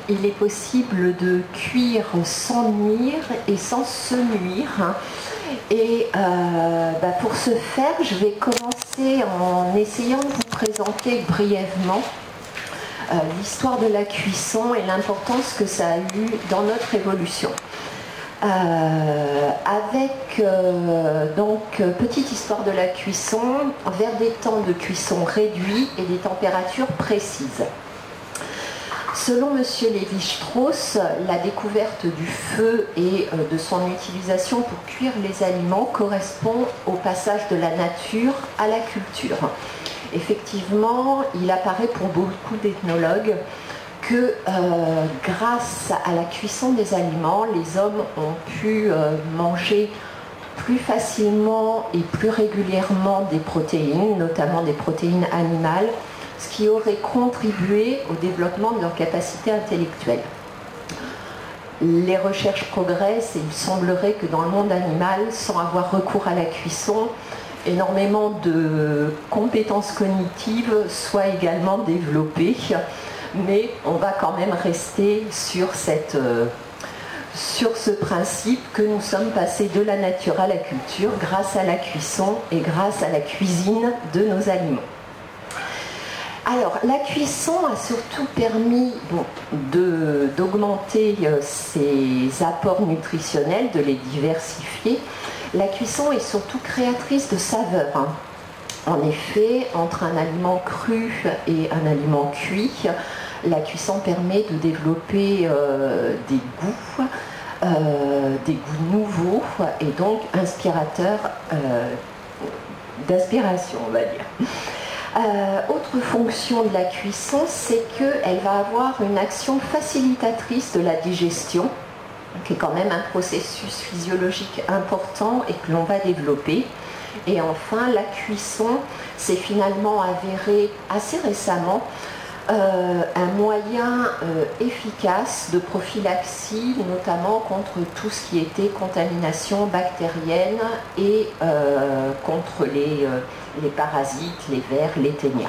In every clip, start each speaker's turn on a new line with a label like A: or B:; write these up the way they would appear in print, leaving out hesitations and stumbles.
A: il est possible de cuire sans nuire et sans se nuire. Et pour ce faire, je vais commencer en essayant de vous présenter brièvement l'histoire de la cuisson et l'importance que ça a eu dans notre évolution. Petite histoire de la cuisson, vers des temps de cuisson réduits et des températures précises. Selon M. Lévi-Strauss, la découverte du feu et de son utilisation pour cuire les aliments correspond au passage de la nature à la culture. Effectivement, il apparaît pour beaucoup d'ethnologues que grâce à la cuisson des aliments, les hommes ont pu manger plus facilement et plus régulièrement des protéines, notamment des protéines animales, ce qui aurait contribué au développement de leur capacité intellectuelle. Les recherches progressent et il semblerait que dans le monde animal, sans avoir recours à la cuisson, énormément de compétences cognitives soient également développées, mais on va quand même rester sur ce principe que nous sommes passés de la nature à la culture grâce à la cuisson et grâce à la cuisine de nos aliments. Alors, la cuisson a surtout permis d'augmenter ses apports nutritionnels, de les diversifier. La cuisson est surtout créatrice de saveurs. En effet, entre un aliment cru et un aliment cuit, la cuisson permet de développer des goûts nouveaux et donc inspirateurs d'inspiration, on va dire. Autre fonction de la cuisson, c'est qu'elle va avoir une action facilitatrice de la digestion, qui est quand même un processus physiologique important et que l'on va développer. Et enfin, la cuisson s'est finalement avérée assez récemment un moyen efficace de prophylaxie, notamment contre tout ce qui était contamination bactérienne et contre les parasites, les vers, les ténias.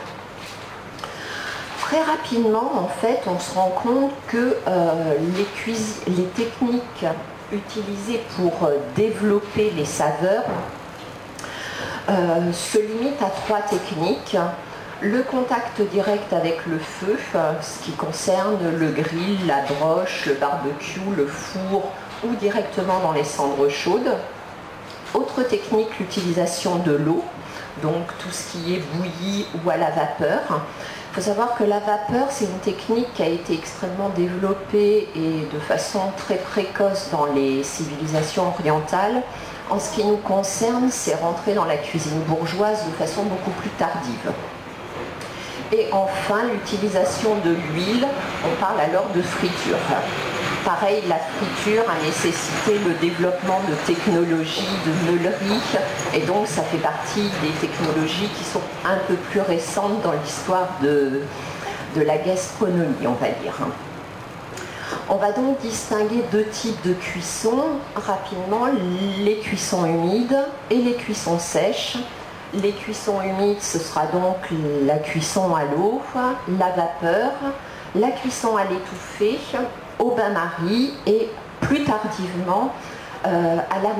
A: Très rapidement, en fait, on se rend compte que les techniques utilisées pour développer les saveurs se limitent à 3 techniques. Le contact direct avec le feu, ce qui concerne le grill, la broche, le barbecue, le four ou directement dans les cendres chaudes. Autre technique, l'utilisation de l'eau, donc tout ce qui est bouilli ou à la vapeur. Il faut savoir que la vapeur, c'est une technique qui a été extrêmement développée et de façon très précoce dans les civilisations orientales. En ce qui nous concerne, c'est rentré dans la cuisine bourgeoise de façon beaucoup plus tardive. Et enfin, l'utilisation de l'huile, on parle alors de friture. Pareil, la friture a nécessité le développement de technologies de meulerie, et donc ça fait partie des technologies qui sont un peu plus récentes dans l'histoire de la gastronomie, on va dire. On va donc distinguer 2 types de cuisson rapidement, les cuissons humides et les cuissons sèches. Les cuissons humides, ce sera donc la cuisson à l'eau, la vapeur, la cuisson à l'étouffée, au bain-marie et plus tardivement à la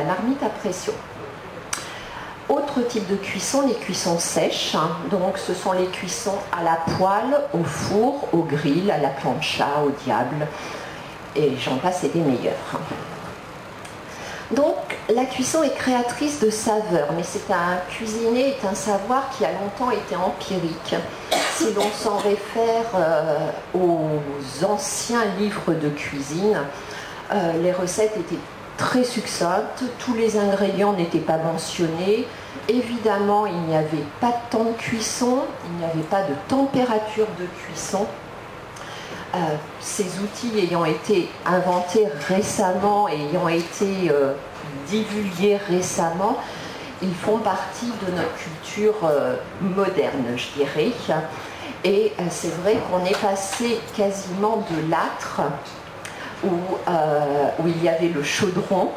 A: marmite à pression. Autre type de cuisson, les cuissons sèches. Donc ce sont les cuissons à la poêle, au four, au grill, à la plancha, au diable, et j'en passe et des meilleurs. Donc la cuisson est créatrice de saveurs, mais cuisiner est un savoir qui a longtemps été empirique. Si l'on s'en réfère aux anciens livres de cuisine, les recettes étaient très succinctes, tous les ingrédients n'étaient pas mentionnés. Évidemment, il n'y avait pas de temps de cuisson, il n'y avait pas de température de cuisson. Ces outils ayant été inventés récemment et ayant été divulgués récemment, ils font partie de notre culture moderne, je dirais. Et c'est vrai qu'on est passé quasiment de l'âtre, où il y avait le chaudron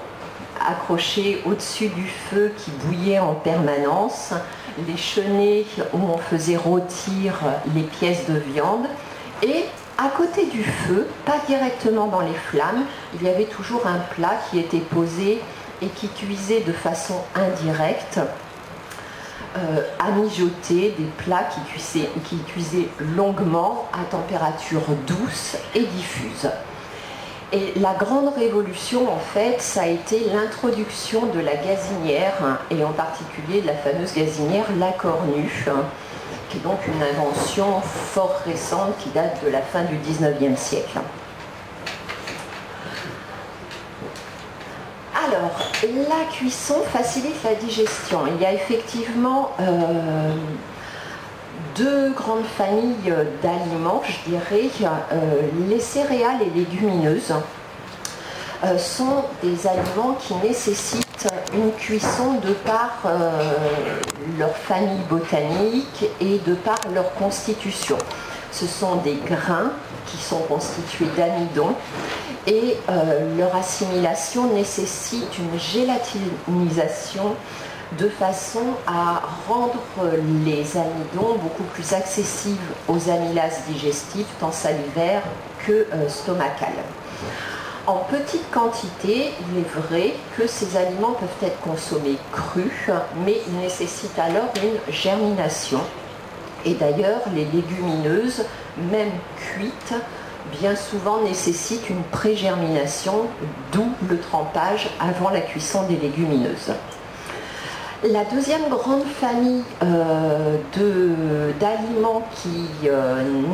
A: accroché au-dessus du feu qui bouillait en permanence, les chenets où on faisait rôtir les pièces de viande, et À côté du feu, pas directement dans les flammes, il y avait toujours un plat qui était posé et qui cuisait de façon indirecte, à mijoter, des plats qui cuisaient longuement à température douce et diffuse. Et la grande révolution, en fait, ça a été l'introduction de la gazinière, et en particulier de la fameuse gazinière La Cornue, qui est donc une invention fort récente qui date de la fin du 19e siècle. Alors, la cuisson facilite la digestion. Il y a effectivement deux grandes familles d'aliments, je dirais. Les céréales et légumineuses sont des aliments qui nécessitent une cuisson de par leur famille botanique et de par leur constitution. Ce sont des grains qui sont constitués d'amidon et leur assimilation nécessite une gélatinisation de façon à rendre les amidons beaucoup plus accessibles aux amylases digestives, tant salivaires que stomacales. En petite quantité, il est vrai que ces aliments peuvent être consommés crus, mais ils nécessitent alors une germination. Et d'ailleurs, les légumineuses, même cuites, bien souvent nécessitent une pré-germination, d'où le trempage avant la cuisson des légumineuses. La deuxième grande famille d'aliments qui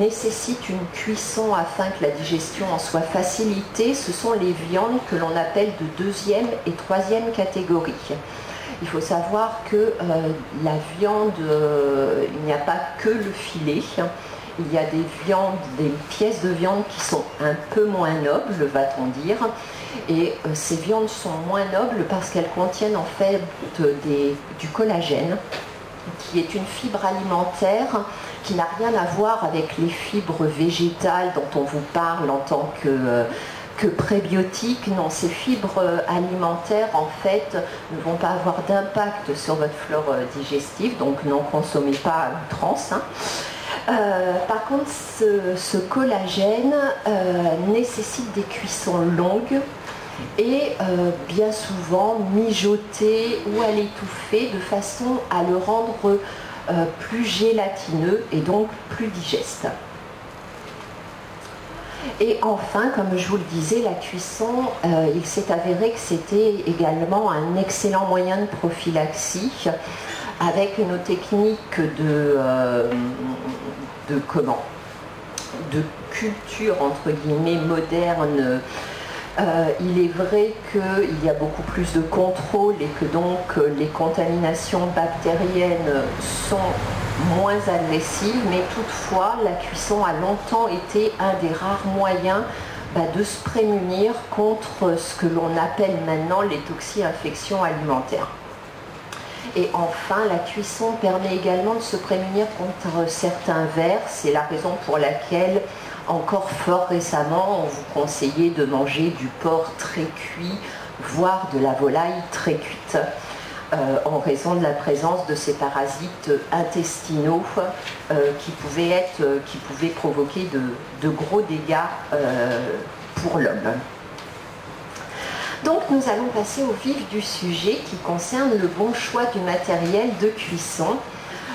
A: nécessitent une cuisson afin que la digestion en soit facilitée, ce sont les viandes que l'on appelle de deuxième et troisième catégorie. Il faut savoir que la viande, il n'y a pas que le filet. Il y a des viandes, des pièces de viande qui sont un peu moins nobles, va-t-on dire. Et ces viandes sont moins nobles parce qu'elles contiennent en fait du collagène, qui est une fibre alimentaire qui n'a rien à voir avec les fibres végétales dont on vous parle en tant que prébiotiques. Non, ces fibres alimentaires en fait ne vont pas avoir d'impact sur votre flore digestive, donc n'en consommez pas à outrance. Par contre, ce collagène nécessite des cuissons longues et bien souvent mijoté ou à l'étouffer de façon à le rendre plus gélatineux et donc plus digeste. Et enfin, comme je vous le disais, la cuisson, il s'est avéré que c'était également un excellent moyen de prophylaxie avec nos techniques de culture entre guillemets moderne. Il est vrai qu'il y a beaucoup plus de contrôle et que donc les contaminations bactériennes sont moins agressives, mais toutefois la cuisson a longtemps été un des rares moyens de se prémunir contre ce que l'on appelle maintenant les toxi-infections alimentaires. Et enfin, la cuisson permet également de se prémunir contre certains vers. C'est la raison pour laquelle, encore fort récemment, on vous conseillait de manger du porc très cuit, voire de la volaille très cuite, en raison de la présence de ces parasites intestinaux qui pouvaient provoquer de gros dégâts pour l'homme. Donc nous allons passer au vif du sujet qui concerne le bon choix du matériel de cuisson.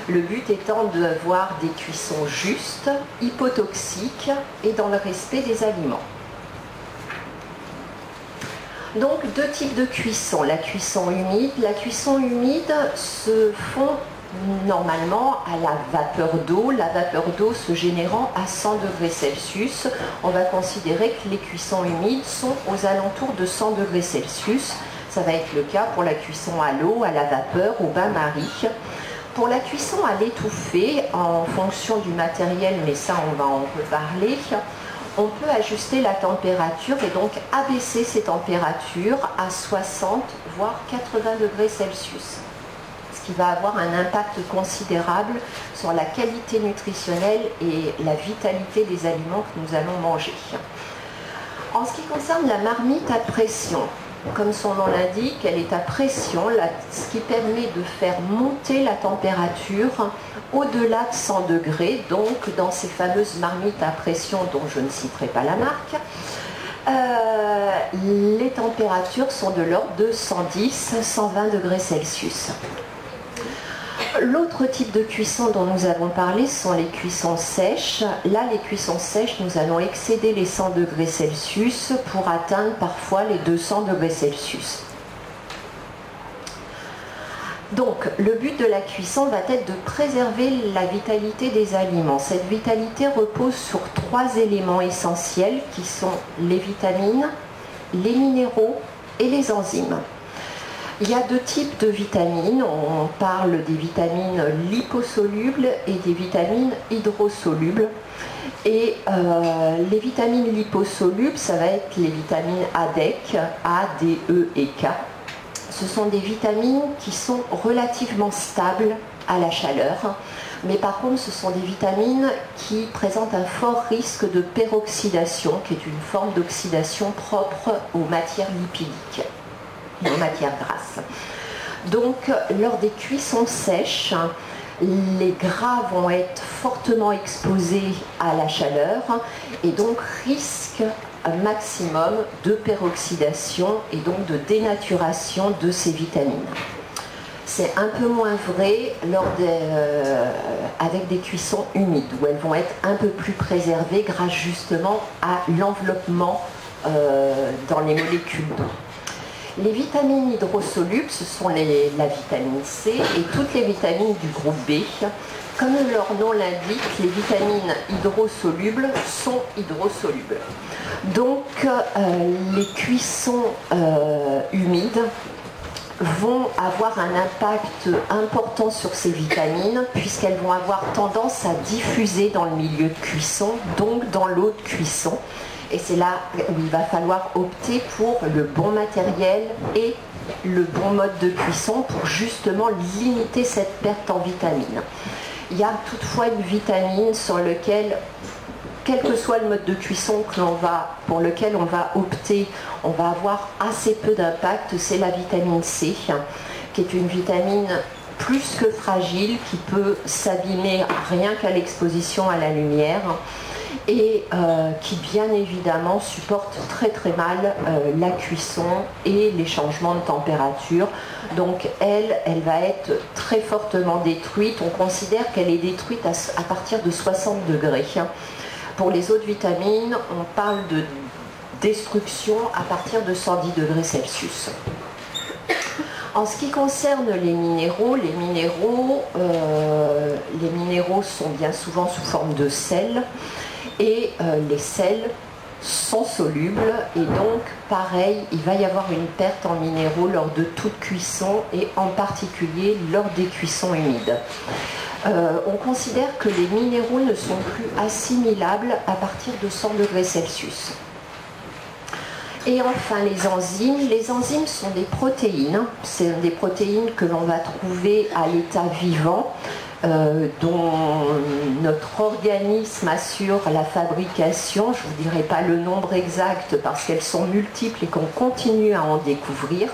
A: Le but étant d'avoir des cuissons justes, hypotoxiques et dans le respect des aliments. Donc deux types de cuisson, la cuisson humide. La cuisson humide se font normalement à la vapeur d'eau, la vapeur d'eau se générant à 100 degrés Celsius. On va considérer que les cuissons humides sont aux alentours de 100 degrés Celsius. Ça va être le cas pour la cuisson à l'eau, à la vapeur, au bain-marie. Pour la cuisson à l'étouffée, en fonction du matériel, mais ça on va en reparler, on peut ajuster la température et donc abaisser ces températures à 60 voire 80 degrés Celsius. Ce qui va avoir un impact considérable sur la qualité nutritionnelle et la vitalité des aliments que nous allons manger. En ce qui concerne la marmite à pression, comme son nom l'indique, elle est à pression, ce qui permet de faire monter la température au-delà de 100 degrés, donc dans ces fameuses marmites à pression dont je ne citerai pas la marque. Les températures sont de l'ordre de 110-120 degrés Celsius. L'autre type de cuisson dont nous avons parlé sont les cuissons sèches. Là, les cuissons sèches, nous allons excéder les 100 degrés Celsius pour atteindre parfois les 200 degrés Celsius. Donc, le but de la cuisson va être de préserver la vitalité des aliments. Cette vitalité repose sur 3 éléments essentiels qui sont les vitamines, les minéraux et les enzymes. Il y a 2 types de vitamines. On parle des vitamines liposolubles et des vitamines hydrosolubles. Et les vitamines liposolubles, ça va être les vitamines ADEC, A, D, E et K. Ce sont des vitamines qui sont relativement stables à la chaleur, mais par contre ce sont des vitamines qui présentent un fort risque de peroxydation, qui est une forme d'oxydation propre aux matières lipidiques et aux matières grasses. Donc lors des cuissons sèches, les gras vont être fortement exposés à la chaleur et donc risquent un maximum de peroxydation et donc de dénaturation de ces vitamines. C'est un peu moins vrai avec des cuissons humides où elles vont être un peu plus préservées grâce justement à l'enveloppement dans les molécules d'eau. Les vitamines hydrosolubles, ce sont la vitamine C et toutes les vitamines du groupe B. Comme leur nom l'indique, les vitamines hydrosolubles sont hydrosolubles. Donc les cuissons humides vont avoir un impact important sur ces vitamines puisqu'elles vont avoir tendance à diffuser dans le milieu de cuisson, donc dans l'eau de cuisson. Et c'est là où il va falloir opter pour le bon matériel et le bon mode de cuisson pour justement limiter cette perte en vitamines. Il y a toutefois une vitamine sur laquelle, quel que soit le mode de cuisson pour lequel on va opter, on va avoir assez peu d'impact, c'est la vitamine C, qui est une vitamine plus que fragile, qui peut s'abîmer rien qu'à l'exposition à la lumière et qui bien évidemment supporte très très mal la cuisson et les changements de température. Donc elle va être très fortement détruite. On considère qu'elle est détruite à partir de 60 degrés. Pour les autres vitamines, on parle de destruction à partir de 110 degrés Celsius. En ce qui concerne les minéraux sont bien souvent sous forme de sel et les sels sont solubles et donc pareil, il va y avoir une perte en minéraux lors de toute cuisson et en particulier lors des cuissons humides. On considère que les minéraux ne sont plus assimilables à partir de 100 degrés Celsius. Et enfin les enzymes sont des protéines, c'est des protéines que l'on va trouver à l'état vivant, dont notre organisme assure la fabrication. Je ne vous dirai pas le nombre exact parce qu'elles sont multiples et qu'on continue à en découvrir.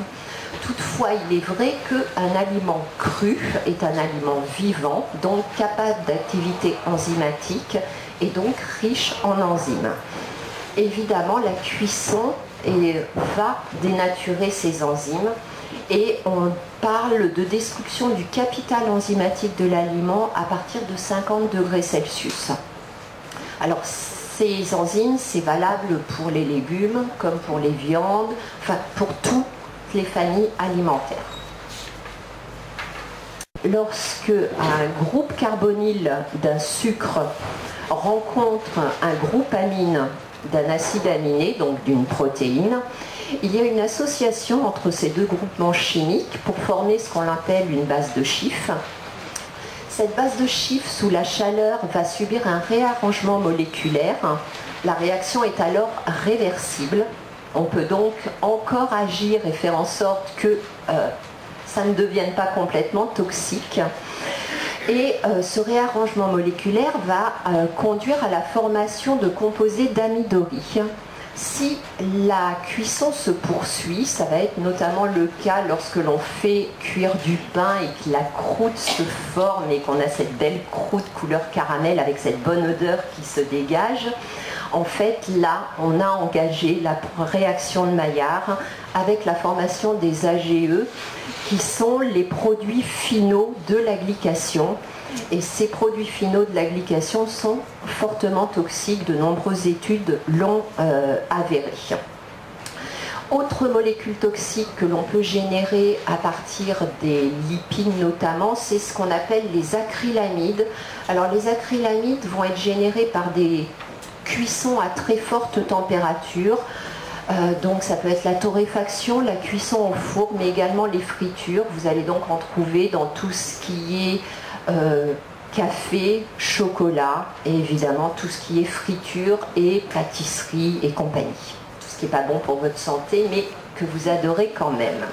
A: Toutefois, il est vrai qu'un aliment cru est un aliment vivant, donc capable d'activité enzymatique et donc riche en enzymes. Évidemment, la cuisson va dénaturer ces enzymes et on parle de destruction du capital enzymatique de l'aliment à partir de 50 degrés Celsius. Alors ces enzymes, c'est valable pour les légumes comme pour les viandes, enfin pour toutes les familles alimentaires. Lorsque un groupe carbonyle d'un sucre rencontre un groupe amine d'un acide aminé, donc d'une protéine, il y a une association entre ces deux groupements chimiques pour former ce qu'on appelle une base de Schiff. Cette base de Schiff, sous la chaleur, va subir un réarrangement moléculaire. La réaction est alors réversible. On peut donc encore agir et faire en sorte que ça ne devienne pas complètement toxique. Et ce réarrangement moléculaire va conduire à la formation de composés d'amidori. Si la cuisson se poursuit, ça va être notamment le cas lorsque l'on fait cuire du pain et que la croûte se forme et qu'on a cette belle croûte couleur caramel avec cette bonne odeur qui se dégage. En fait, là, on a engagé la réaction de Maillard avec la formation des AGE, qui sont les produits finaux de la glycation. Et ces produits finaux de la glycation sont fortement toxiques. De nombreuses études l'ont avéré. Autre molécule toxique que l'on peut générer à partir des lipides notamment, c'est ce qu'on appelle les acrylamides. Alors les acrylamides vont être générés par des cuissons à très forte température. Donc ça peut être la torréfaction, la cuisson au four, mais également les fritures. Vous allez donc en trouver dans tout ce qui est café, chocolat et évidemment tout ce qui est friture et pâtisserie et compagnie. Tout ce qui n'est pas bon pour votre santé mais que vous adorez quand même.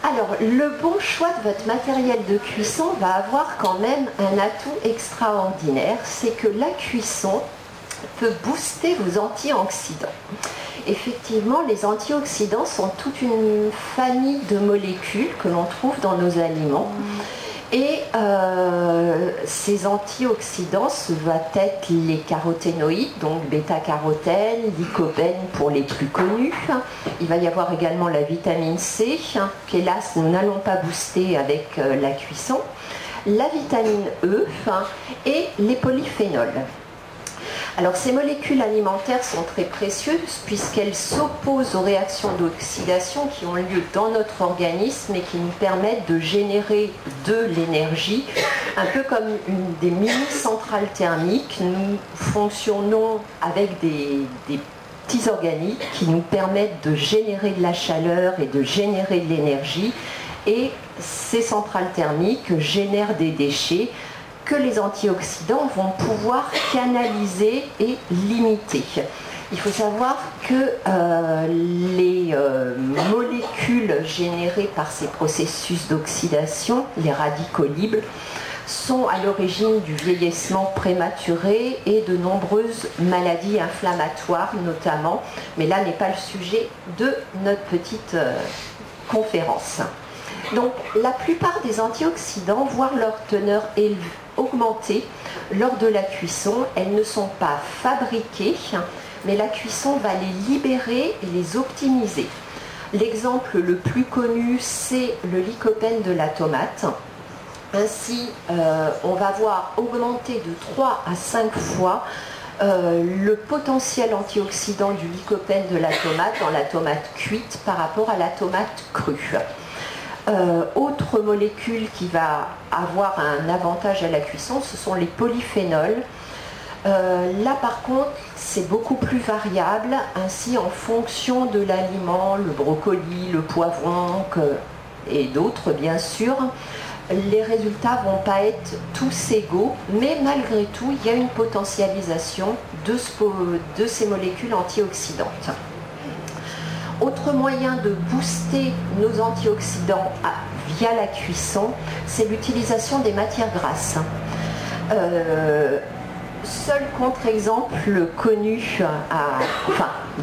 A: Alors le bon choix de votre matériel de cuisson va avoir quand même un atout extraordinaire, c'est que la cuisson peut booster vos antioxydants. Effectivement, les antioxydants sont toute une famille de molécules que l'on trouve dans nos aliments. Et ces antioxydants, ça va être les caroténoïdes, donc bêta-carotène, lycopène pour les plus connus. Il va y avoir également la vitamine C, qu'hélas nous n'allons pas booster avec la cuisson, la vitamine E et les polyphénols. Alors ces molécules alimentaires sont très précieuses puisqu'elles s'opposent aux réactions d'oxydation qui ont lieu dans notre organisme et qui nous permettent de générer de l'énergie, un peu comme des mini-centrales thermiques. Nous fonctionnons avec des petits organiques qui nous permettent de générer de la chaleur et de générer de l'énergie, et ces centrales thermiques génèrent des déchets que les antioxydants vont pouvoir canaliser et limiter. Il faut savoir que les molécules générées par ces processus d'oxydation, les radicaux libres, sont à l'origine du vieillissement prématuré et de nombreuses maladies inflammatoires notamment, mais là n'est pas le sujet de notre petite conférence. Donc la plupart des antioxydants voient leur teneur augmenter lors de la cuisson. Elles ne sont pas fabriquées, mais la cuisson va les libérer et les optimiser. L'exemple le plus connu, c'est le lycopène de la tomate. Ainsi, on va voir augmenter de 3 à 5 fois le potentiel antioxydant du lycopène de la tomate dans la tomate cuite par rapport à la tomate crue. Autre molécule qui va avoir un avantage à la cuisson, ce sont les polyphénols. Là par contre, c'est beaucoup plus variable, ainsi en fonction de l'aliment, le brocoli, le poivron et d'autres bien sûr, les résultats ne vont pas être tous égaux, mais malgré tout, il y a une potentialisation de ces molécules antioxydantes. Autre moyen de booster nos antioxydants via la cuisson, c'est l'utilisation des matières grasses. Seul contre-exemple connu,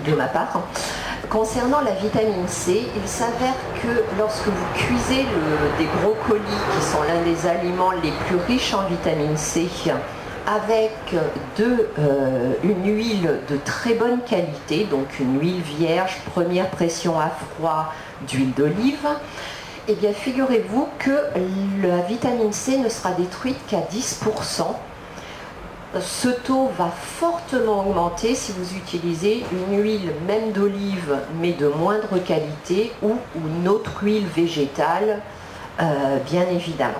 A: de ma part, concernant la vitamine C, il s'avère que lorsque vous cuisez des brocolis, qui sont l'un des aliments les plus riches en vitamine C, avec une huile de très bonne qualité, donc une huile vierge, première pression à froid d'huile d'olive, eh bien figurez-vous que la vitamine C ne sera détruite qu'à 10%. Ce taux va fortement augmenter si vous utilisez une huile même d'olive mais de moindre qualité ou une autre huile végétale, bien évidemment.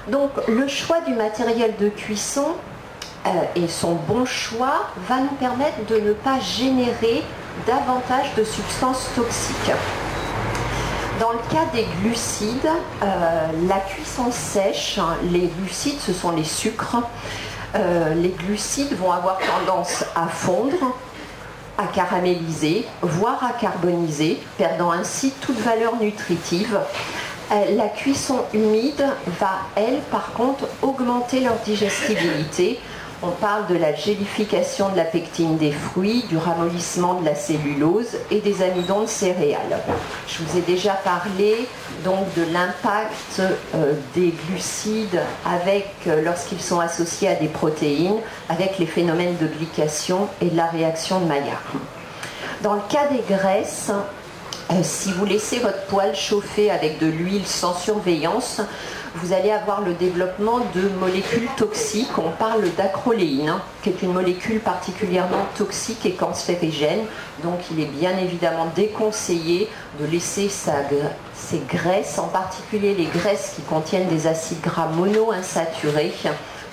A: Donc le choix du matériel de cuisson et son bon choix va nous permettre de ne pas générer davantage de substances toxiques. Dans le cas des glucides, la cuisson sèche, les glucides ce sont les sucres, les glucides vont avoir tendance à fondre, à caraméliser, voire à carboniser, perdant ainsi toute valeur nutritive. La cuisson humide va, elle, par contre, augmenter leur digestibilité. On parle de la gélification de la pectine des fruits, du ramollissement de la cellulose et des amidons de céréales. Je vous ai déjà parlé donc de l'impact des glucides lorsqu'ils sont associés à des protéines, avec les phénomènes de glycation et de la réaction de Maillard. Dans le cas des graisses, si vous laissez votre poêle chauffer avec de l'huile sans surveillance, vous allez avoir le développement de molécules toxiques. On parle d'acroléine, qui est une molécule particulièrement toxique et cancérigène. Donc il est bien évidemment déconseillé de laisser ces graisses, en particulier les graisses qui contiennent des acides gras monoinsaturés,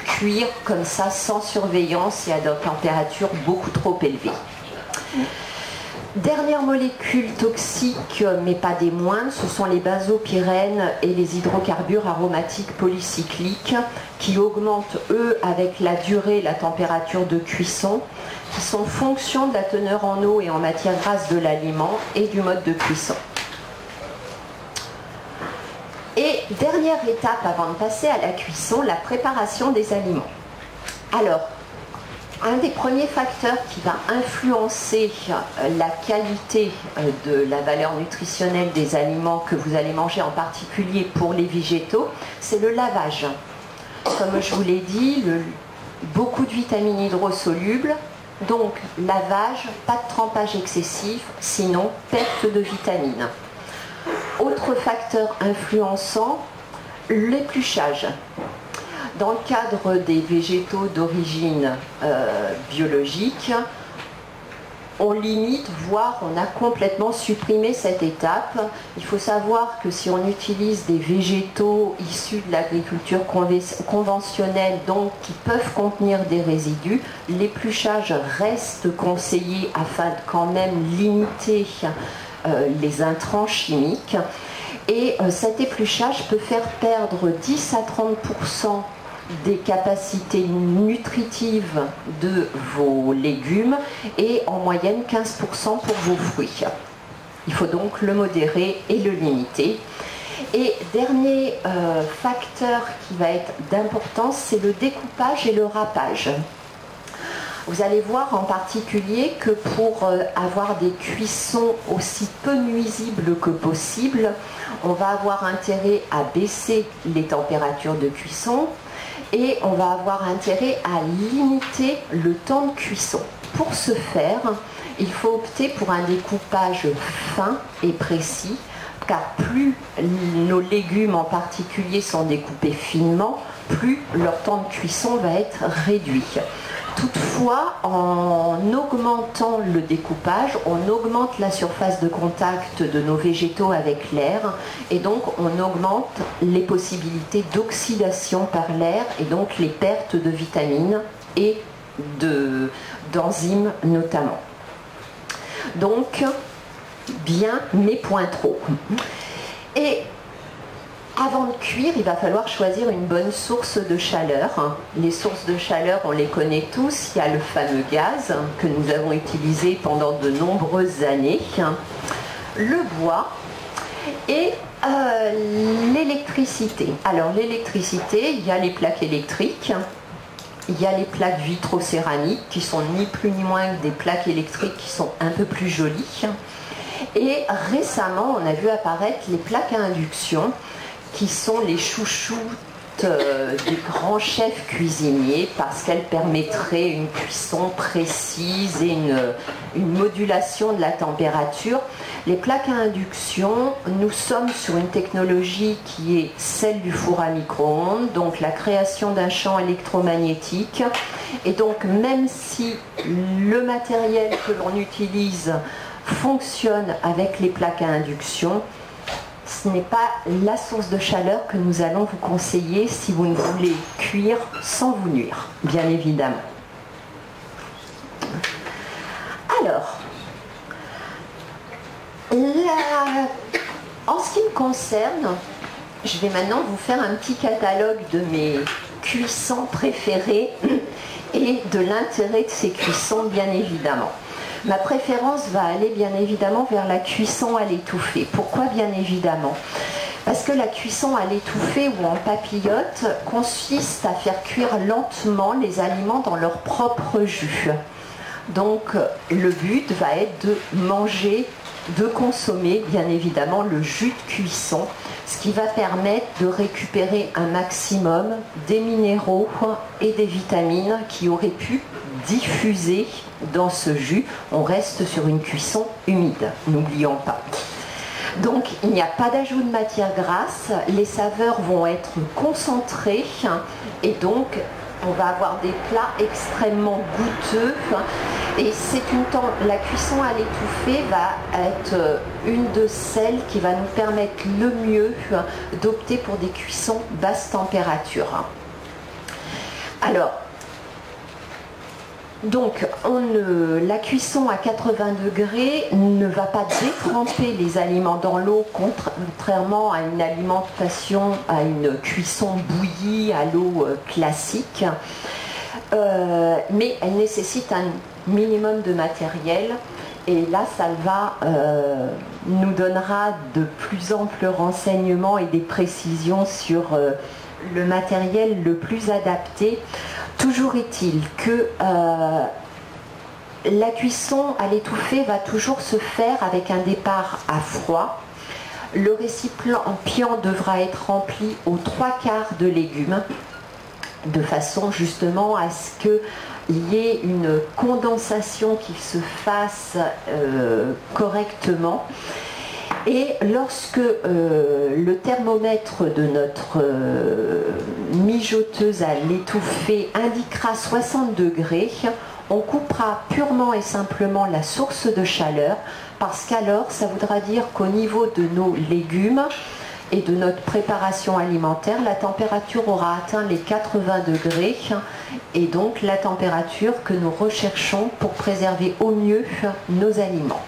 A: cuire comme ça sans surveillance et à des températures beaucoup trop élevées. Dernière molécule toxique, mais pas des moindres, ce sont les benzopyrènes et les hydrocarbures aromatiques polycycliques qui augmentent, eux, avec la durée et la température de cuisson, qui sont fonction de la teneur en eau et en matière grasse de l'aliment et du mode de cuisson. Et dernière étape avant de passer à la cuisson, la préparation des aliments. Alors, un des premiers facteurs qui va influencer la qualité de la valeur nutritionnelle des aliments que vous allez manger, en particulier pour les végétaux, c'est le lavage. Comme je vous l'ai dit, beaucoup de vitamines hydrosolubles, donc lavage, pas de trempage excessif, sinon perte de vitamines. Autre facteur influençant, l'épluchage. Dans le cadre des végétaux d'origine biologique, on limite, voire on a complètement supprimé cette étape. Il faut savoir que si on utilise des végétaux issus de l'agriculture conventionnelle, donc qui peuvent contenir des résidus, l'épluchage reste conseillé afin de quand même limiter les intrants chimiques. Et cet épluchage peut faire perdre 10 à 30% des capacités nutritives de vos légumes et en moyenne 15% pour vos fruits. Il faut donc le modérer et le limiter. Et dernier facteur qui va être d'importance, c'est le découpage et le râpage. Vous allez voir en particulier que pour avoir des cuissons aussi peu nuisibles que possible, on va avoir intérêt à baisser les températures de cuisson et on va avoir intérêt à limiter le temps de cuisson. Pour ce faire, il faut opter pour un découpage fin et précis, car plus nos légumes en particulier sont découpés finement, plus leur temps de cuisson va être réduit. Toutefois, en augmentant le découpage, on augmente la surface de contact de nos végétaux avec l'air et donc on augmente les possibilités d'oxydation par l'air et donc les pertes de vitamines et d'enzymes notamment. Donc, bien, mais point trop. Et avant de cuire, il va falloir choisir une bonne source de chaleur. Les sources de chaleur, on les connaît tous. Il y a le fameux gaz que nous avons utilisé pendant de nombreuses années, le bois et l'électricité. Alors l'électricité, il y a les plaques électriques, il y a les plaques vitrocéramiques qui sont ni plus ni moins que des plaques électriques qui sont un peu plus jolies. Et récemment, on a vu apparaître les plaques à induction qui sont les chouchoutes des grands chefs cuisiniers parce qu'elles permettraient une cuisson précise et une modulation de la température. Les plaques à induction, nous sommes sur une technologie qui est celle du four à micro-ondes, donc la création d'un champ électromagnétique. Et donc même si le matériel que l'on utilise fonctionne avec les plaques à induction, ce n'est pas la source de chaleur que nous allons vous conseiller si vous ne voulez cuire sans vous nuire, bien évidemment. Alors, en ce qui me concerne, je vais maintenant vous faire un petit catalogue de mes cuissons préférées et de l'intérêt de ces cuissons, bien évidemment. Ma préférence va aller bien évidemment vers la cuisson à l'étouffée. Pourquoi bien évidemment? Parce que la cuisson à l'étouffée ou en papillote consiste à faire cuire lentement les aliments dans leur propre jus. Donc le but va être de manger, de consommer bien évidemment le jus de cuisson, ce qui va permettre de récupérer un maximum des minéraux et des vitamines qui auraient pu diffuser dans ce jus. On reste sur une cuisson humide, n'oublions pas. Donc il n'y a pas d'ajout de matière grasse, les saveurs vont être concentrées et donc on va avoir des plats extrêmement goûteux et la cuisson à l'étouffée va être une de celles qui va nous permettre le mieux d'opter pour des cuissons basse température. Alors, donc, la cuisson à 80 degrés ne va pas détremper les aliments dans l'eau, contrairement à une alimentation, à une cuisson bouillie à l'eau classique. Mais elle nécessite un minimum de matériel. Et là, Salva nous donnera de plus amples renseignements et des précisions sur le matériel le plus adapté. Toujours est-il que la cuisson à l'étouffée va toujours se faire avec un départ à froid. Le récipient devra être rempli aux 3/4 de légumes, de façon justement à ce qu'il y ait une condensation qui se fasse correctement. Et lorsque le thermomètre de notre mijoteuse à l'étouffée indiquera 60 degrés, on coupera purement et simplement la source de chaleur, parce qu'alors ça voudra dire qu'au niveau de nos légumes et de notre préparation alimentaire, la température aura atteint les 80 degrés et donc la température que nous recherchons pour préserver au mieux nos aliments.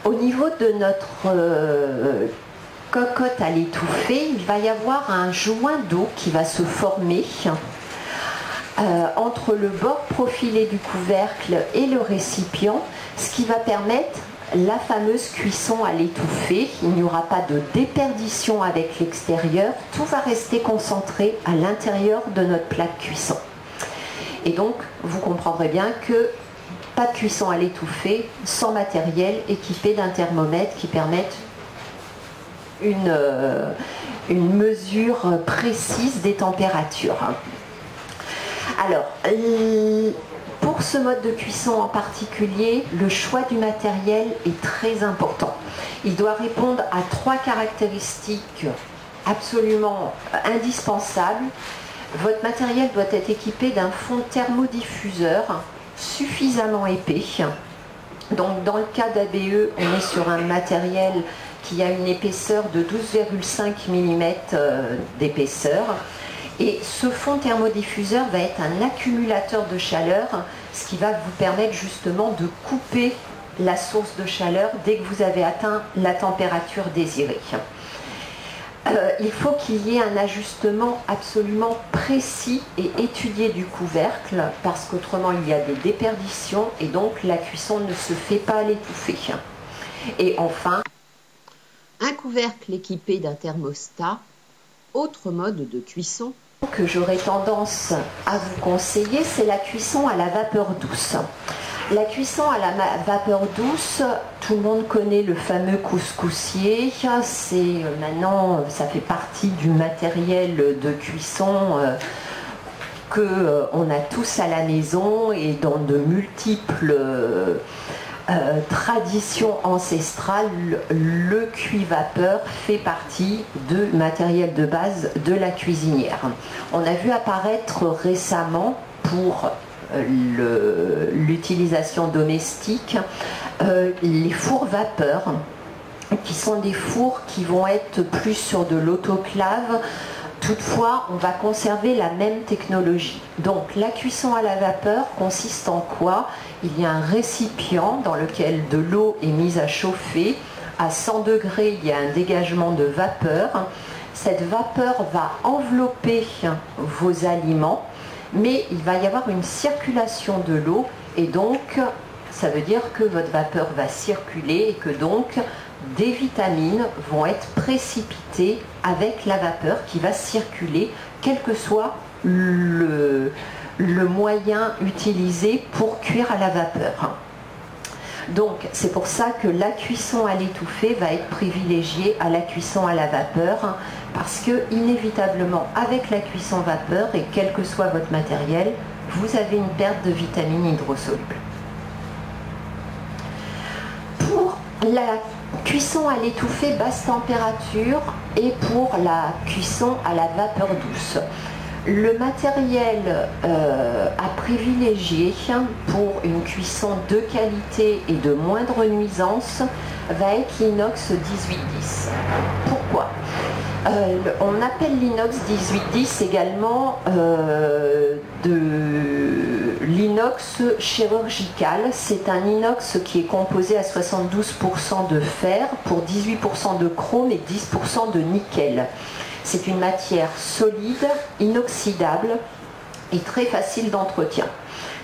A: Au niveau de notre cocotte à l'étouffée, il va y avoir un joint d'eau qui va se former entre le bord profilé du couvercle et le récipient, ce qui va permettre la fameuse cuisson à l'étouffée. Il n'y aura pas de déperdition avec l'extérieur, tout va rester concentré à l'intérieur de notre plat de cuisson. Et donc, vous comprendrez bien que pas de cuisson à l'étouffée sans matériel équipé d'un thermomètre qui permette une mesure précise des températures. Alors, pour ce mode de cuisson en particulier, le choix du matériel est très important. Il doit répondre à 3 caractéristiques absolument indispensables. Votre matériel doit être équipé d'un fond thermodiffuseur suffisamment épais. Donc dans le cas d'ABE, on est sur un matériel qui a une épaisseur de 12,5 mm d'épaisseur. Et ce fond thermodiffuseur va être un accumulateur de chaleur, ce qui va vous permettre justement de couper la source de chaleur dès que vous avez atteint la température désirée. Il faut qu'il y ait un ajustement absolument précis et étudié du couvercle, parce qu'autrement il y a des déperditions et donc la cuisson ne se fait pas à l'étouffée. Et enfin, un couvercle équipé d'un thermostat, autre mode de cuisson que j'aurais tendance à vous conseiller, c'est la cuisson à la vapeur douce. La cuisson à la vapeur douce, tout le monde connaît le fameux couscoussier. C'est maintenant, ça fait partie du matériel de cuisson qu'on a tous à la maison et dans de multiples traditions ancestrales, le cuit-vapeur fait partie du matériel de base de la cuisinière. On a vu apparaître récemment pour l'utilisation domestique les fours vapeur, qui sont des fours qui vont être plus sur de l'autoclave. Toutefois, on va conserver la même technologie. Donc la cuisson à la vapeur consiste en quoi? Il y a un récipient dans lequel de l'eau est mise à chauffer. À 100 degrés, il y a un dégagement de vapeur. Cette vapeur va envelopper vos aliments, mais il va y avoir une circulation de l'eau et donc ça veut dire que votre vapeur va circuler et que donc des vitamines vont être précipitées avec la vapeur qui va circuler, quel que soit le moyen utilisé pour cuire à la vapeur. Donc c'est pour ça que la cuisson à l'étouffée va être privilégiée à la cuisson à la vapeur, parce que inévitablement avec la cuisson vapeur, et quel que soit votre matériel, vous avez une perte de vitamines hydrosolubles. Pour la cuisson à l'étouffée basse température et pour la cuisson à la vapeur douce, le matériel à privilégier pour une cuisson de qualité et de moindre nuisance va être l'inox 1810. Pourquoi ? On appelle l'inox 1810 également de l'inox chirurgical. C'est un inox qui est composé à 72% de fer pour 18% de chrome et 10% de nickel. C'est une matière solide, inoxydable et très facile d'entretien.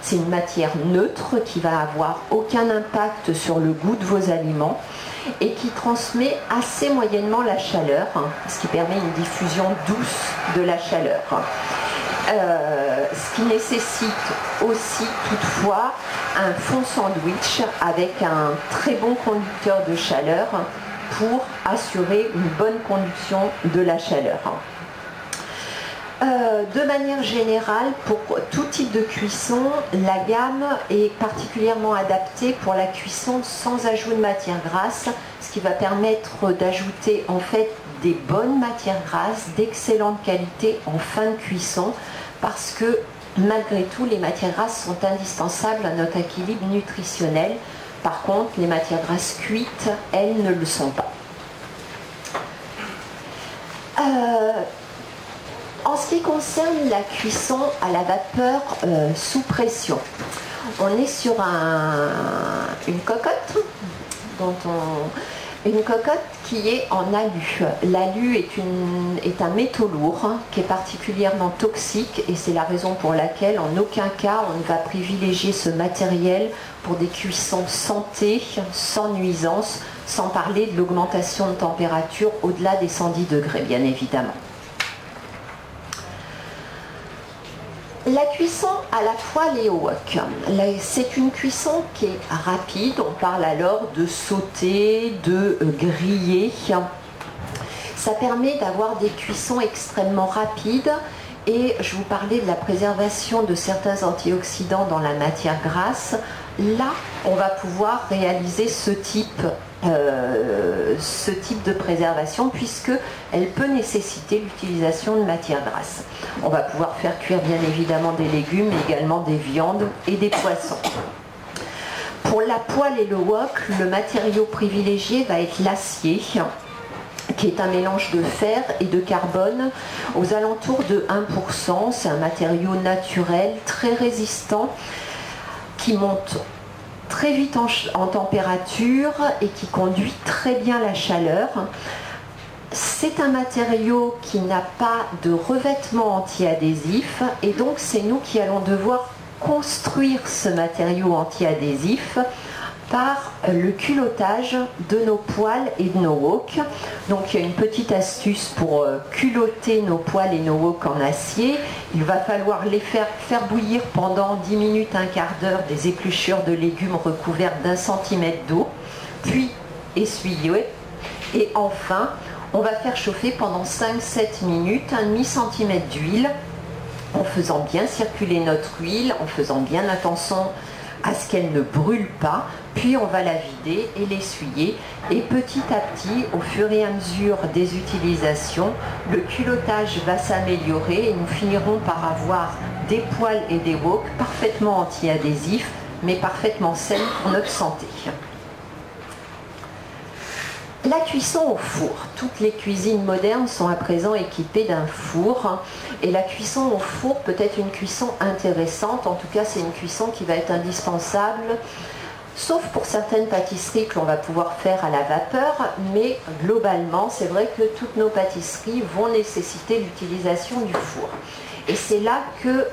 A: C'est une matière neutre qui va avoir aucun impact sur le goût de vos aliments et qui transmet assez moyennement la chaleur, ce qui permet une diffusion douce de la chaleur. Ce qui nécessite aussi toutefois un fond sandwich avec un très bon conducteur de chaleur pour assurer une bonne conduction de la chaleur. De manière générale, pour tout type de cuisson, la gamme est particulièrement adaptée pour la cuisson sans ajout de matière grasse, ce qui va permettre d'ajouter en fait des bonnes matières grasses d'excellente qualité en fin de cuisson, parce que malgré tout, les matières grasses sont indispensables à notre équilibre nutritionnel. Par contre, les matières grasses cuites, elles ne le sont pas. En ce qui concerne la cuisson à la vapeur sous pression, on est sur une cocotte une cocotte qui est en alu. L'alu est un métaux lourd qui est particulièrement toxique, et c'est la raison pour laquelle en aucun cas on ne va privilégier ce matériel pour des cuissons santé, sans nuisance, sans parler de l'augmentation de température au-delà des 110 degrés bien évidemment. La cuisson à la poêle et au wok, c'est une cuisson qui est rapide. On parle alors de sauter, de griller. Ça permet d'avoir des cuissons extrêmement rapides, et je vous parlais de la préservation de certains antioxydants dans la matière grasse. Là, on va pouvoir réaliser ce type de préservation, puisqu'elle peut nécessiter l'utilisation de matières grasses. On va pouvoir faire cuire bien évidemment des légumes, mais également des viandes et des poissons. Pour la poêle et le wok, le matériau privilégié va être l'acier, qui est un mélange de fer et de carbone aux alentours de 1%. C'est un matériau naturel, très résistant, qui monte très vite en température et qui conduit très bien la chaleur. C'est un matériau qui n'a pas de revêtement anti-adhésif, et donc c'est nous qui allons devoir construire ce matériau anti-adhésif par le culottage de nos poêles et de nos woks. Donc il y a une petite astuce pour culotter nos poêles et nos woks en acier. Il va falloir les faire bouillir pendant 10 minutes, un quart d'heure, des épluchures de légumes recouvertes d'1 centimètre d'eau, puis essuyer, et enfin on va faire chauffer pendant 5-7 minutes un demi-centimètre d'huile, en faisant bien circuler notre huile, en faisant bien attention à ce qu'elle ne brûle pas, puis on va la vider et l'essuyer, et petit à petit, au fur et à mesure des utilisations, le culottage va s'améliorer et nous finirons par avoir des poêles et des woks parfaitement anti-adhésifs, mais parfaitement sains pour notre santé. La cuisson au four. Toutes les cuisines modernes sont à présent équipées d'un four, et la cuisson au four peut être une cuisson intéressante. En tout cas, c'est une cuisson qui va être indispensable, sauf pour certaines pâtisseries que l'on va pouvoir faire à la vapeur, mais globalement, c'est vrai que toutes nos pâtisseries vont nécessiter l'utilisation du four. Et c'est là que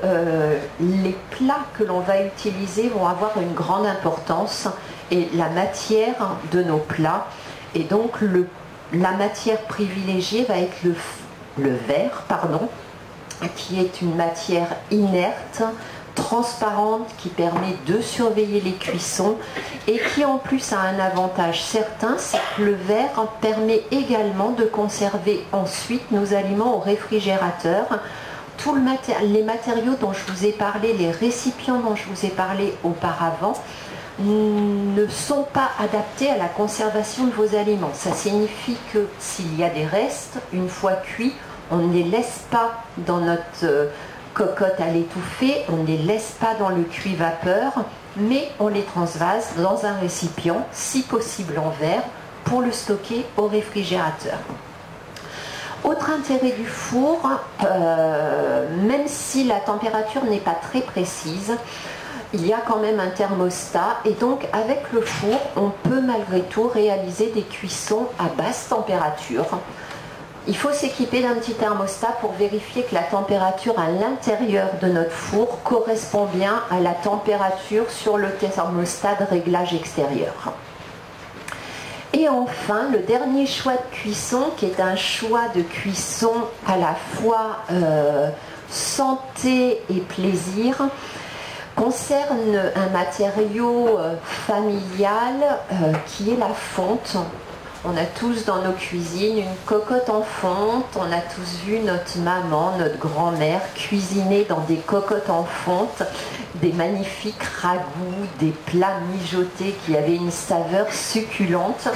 A: les plats que l'on va utiliser vont avoir une grande importance, et la matière de nos plats Et donc la matière privilégiée va être le verre, qui est une matière inerte, transparente, qui permet de surveiller les cuissons et qui en plus a un avantage certain, c'est que le verre permet également de conserver ensuite nos aliments au réfrigérateur. Les matériaux dont je vous ai parlé, les récipients dont je vous ai parlé auparavant, ne sont pas adaptés à la conservation de vos aliments. Ça signifie que s'il y a des restes, une fois cuits, on ne les laisse pas dans notre cocotte à l'étouffer, on ne les laisse pas dans le cuit vapeur, mais on les transvase dans un récipient, si possible en verre, pour le stocker au réfrigérateur. Autre intérêt du four, même si la température n'est pas très précise, il y a quand même un thermostat et donc avec le four, on peut malgré tout réaliser des cuissons à basse température. Il faut s'équiper d'un petit thermostat pour vérifier que la température à l'intérieur de notre four correspond bien à la température sur le thermostat de réglage extérieur. Et enfin, le dernier choix de cuisson, qui est un choix de cuisson à la fois santé et plaisir, concerne un matériau familial qui est la fonte. On a tous dans nos cuisines une cocotte en fonte, on a tous vu notre maman, notre grand-mère cuisiner dans des cocottes en fonte, des magnifiques ragoûts, des plats mijotés qui avaient une saveur succulente.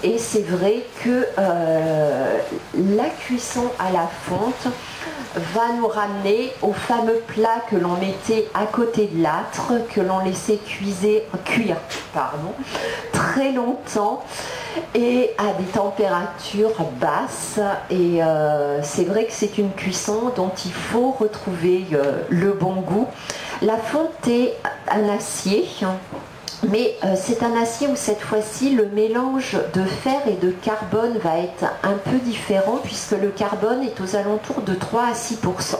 A: Et c'est vrai que la cuisson à la fonte va nous ramener au fameux plat que l'on mettait à côté de l'âtre, que l'on laissait cuire très longtemps et à des températures basses. Et c'est vrai que c'est une cuisson dont il faut retrouver le bon goût. La fonte est un acier, mais c'est un acier où cette fois-ci le mélange de fer et de carbone va être un peu différent puisque le carbone est aux alentours de 3 à 6%.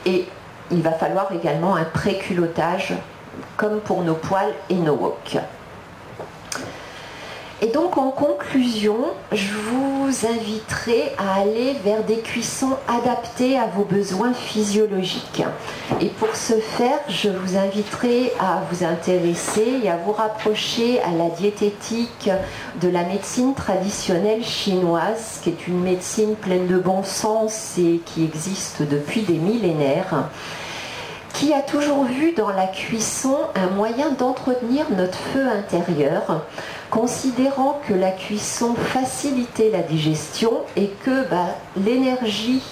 A: Et il va falloir également un pré-culottage comme pour nos poêles et nos woks. Et donc en conclusion, je vous inviterai à aller vers des cuissons adaptées à vos besoins physiologiques. Et pour ce faire, je vous inviterai à vous intéresser et à vous rapprocher à la diététique de la médecine traditionnelle chinoise, qui est une médecine pleine de bon sens et qui existe depuis des millénaires, qui a toujours vu dans la cuisson un moyen d'entretenir notre feu intérieur, considérant que la cuisson facilitait la digestion et que l'énergie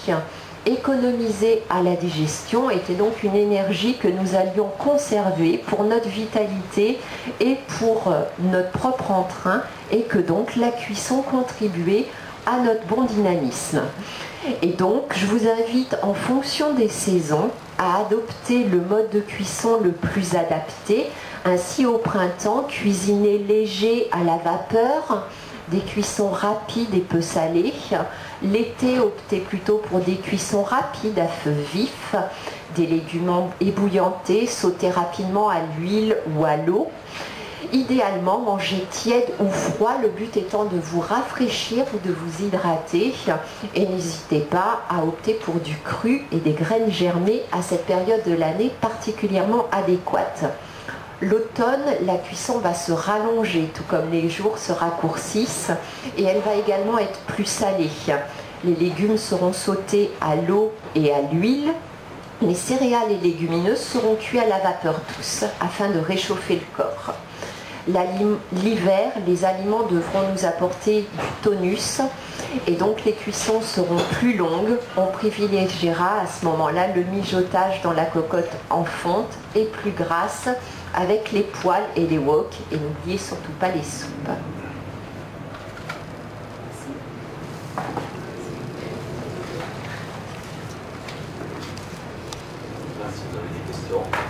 A: économisée à la digestion était donc une énergie que nous allions conserver pour notre vitalité et pour notre propre entrain, et que donc la cuisson contribuait à notre bon dynamisme. Et donc je vous invite en fonction des saisons à adopter le mode de cuisson le plus adapté. Ainsi au printemps, cuisiner léger à la vapeur, des cuissons rapides et peu salées. L'été, optez plutôt pour des cuissons rapides à feu vif, des légumes ébouillantés, sautés rapidement à l'huile ou à l'eau. Idéalement, manger tiède ou froid, le but étant de vous rafraîchir ou de vous hydrater. Et n'hésitez pas à opter pour du cru et des graines germées à cette période de l'année particulièrement adéquate. L'automne, la cuisson va se rallonger, tout comme les jours se raccourcissent, et elle va également être plus salée. Les légumes seront sautés à l'eau et à l'huile. Les céréales et légumineuses seront cuits à la vapeur douce afin de réchauffer le corps. L'hiver, les aliments devront nous apporter du tonus et donc les cuissons seront plus longues. On privilégiera à ce moment-là le mijotage dans la cocotte en fonte et plus grasse avec les poêles et les woks, et n'oubliez surtout pas les soupes.
B: Si vous avez des questions.